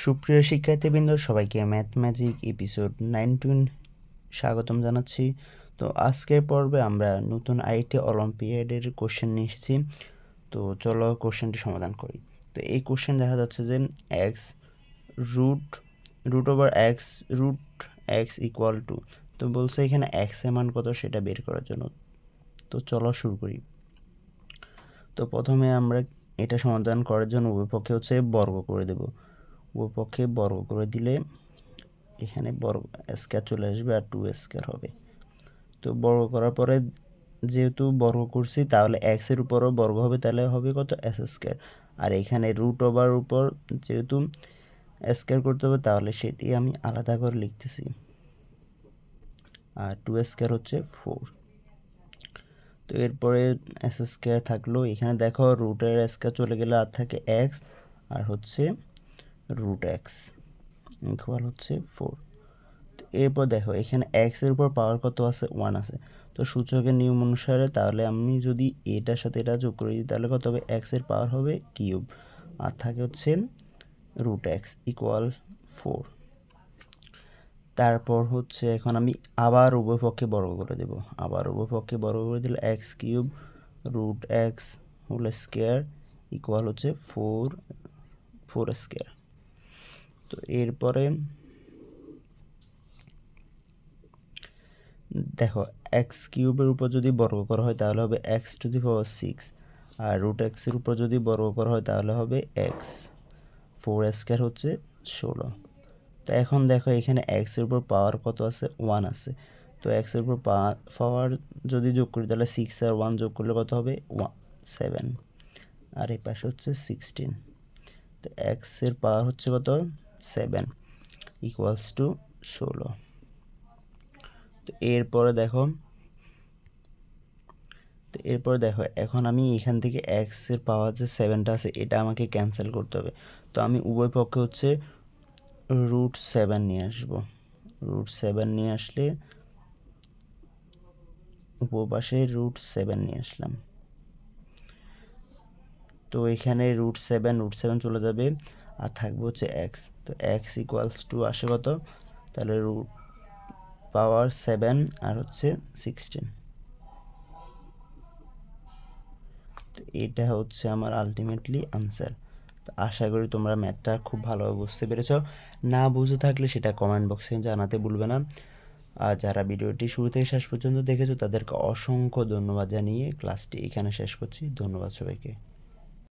সুপ্রিয় শিক্ষার্থীবৃন্দ, সবাইকে ম্যাথ ম্যাজিক এপিসোড 19 স্বাগতম জানাচ্ছি। তো আজকের পর্বে আমরা নতুন আইটি অলিম্পিয়াডের কোশ্চেন নিয়ে এসেছি। তো চলো কোশ্চেনটি সমাধান করি। তো এই কোশ্চেন দেখা যাচ্ছে যে x root over x equal to, তো বলছে এখানে এক্স এর মান কত সেটা বের করার জন্য। তো চলো শুরু করি। তো প্রথমে আমরা এটা সমাধান করার জন্য উভয় পক্ষে বর্গ করে দেব। উভয় পক্ষে বর্গ করে দিলে এখানে বর্গ স্কয়ার চলে আসবে আর 2 স্কয়ার হবে। তো বর্গ করার পরে যেহেতু বর্গ করছি তাহলে এক্স এর উপরও বর্গ হবে, তাহলে হবে কত এস স্কয়ার। আর এখানে রুট ওভার উপর যেহেতু স্কয়ার করতে হবে তাহলে সেটি আমি আলাদা করে লিখতেছি। আর 2 স্কয়ার হচ্ছে 4। তো এরপরে এস স্কয়ার থাকলো, এখানে দেখো রুটের স্কয়ার চলে গেলে আর থাকে এক্স আর হচ্ছে রুট এক্স ইকুয়াল হচ্ছে 4। এরপর দেখো এখানে এক্স এর উপর পাওয়ার কত আছে, 1 আছে। তো সূচকের নিয়ম অনুসারে তাহলে আমি যদি এটার সাথে এটা যোগ করে দিই তাহলে কত হবে, এক্স এর পাওয়ার হবে কিউব আর থাকে হচ্ছে রুট এক্স ইকুয়াল 4। তারপর হচ্ছে এখন আমি আবার উভয় পক্ষে বর্গ করে দেব। আবার উভয় পক্ষে বর্গ করে দিলে x cube root x whole square equal হচ্ছে 4 স্কয়ার। তো এরপরে দেখো এক্স কিউবের উপর যদি বর্গ করা হয় তাহলে হবে এক্স টু দি পাওয়ার 6, আর রুট এক্সের উপর যদি বর্গ করা হয় তাহলে হবে এক্স 4 স্কয়ার হচ্ছে 16। তো এখন দেখো এখানে এক্স এর উপর পাওয়ার কত আছে, 1 আছে। তো এক্স এর উপর পাওয়ার যদি যোগ করি তাহলে 6 আর 1 যোগ করলে কত হবে, 7। আর এই পাশে হচ্ছে 16। তো এক্স এর পাওয়ার হচ্ছে কত, 7 ইকুয়ালস টু 16। তো এরপরে দেখো এখন আমি এখান থেকে এক্স এর পাওয়ার যে 7টা আছে এটা আমাকে ক্যান্সেল করতে হবে। তো আমি উভয় পক্ষে হচ্ছে রুট 7 নিয়ে আসবো। রুট 7 নিয়ে আসলে উপপাশে রুট 7 নিয়ে আসলাম। তো এখানে রুট 7 চলে যাবে আর থাকবে হচ্ছে এক্স। তো এক্স ইকুয়ালস টু আসে কত, তাহলে রুট পাওয়ার 7 আর হচ্ছে 16। তো এটা হচ্ছে আমার আলটিমেটলি আনসার। তো আশা করি তোমরা ম্যাথটা খুব ভালোভাবে বুঝতে পেরেছ। না বুঝে থাকলে সেটা কমেন্ট বক্সে জানাতে ভুলবে না। আর যারা ভিডিওটি শুরু থেকে শেষ পর্যন্ত দেখেছো তাদেরকে অসংখ্য ধন্যবাদ জানিয়ে ক্লাসটি এখানে শেষ করছি। ধন্যবাদ সবাইকে।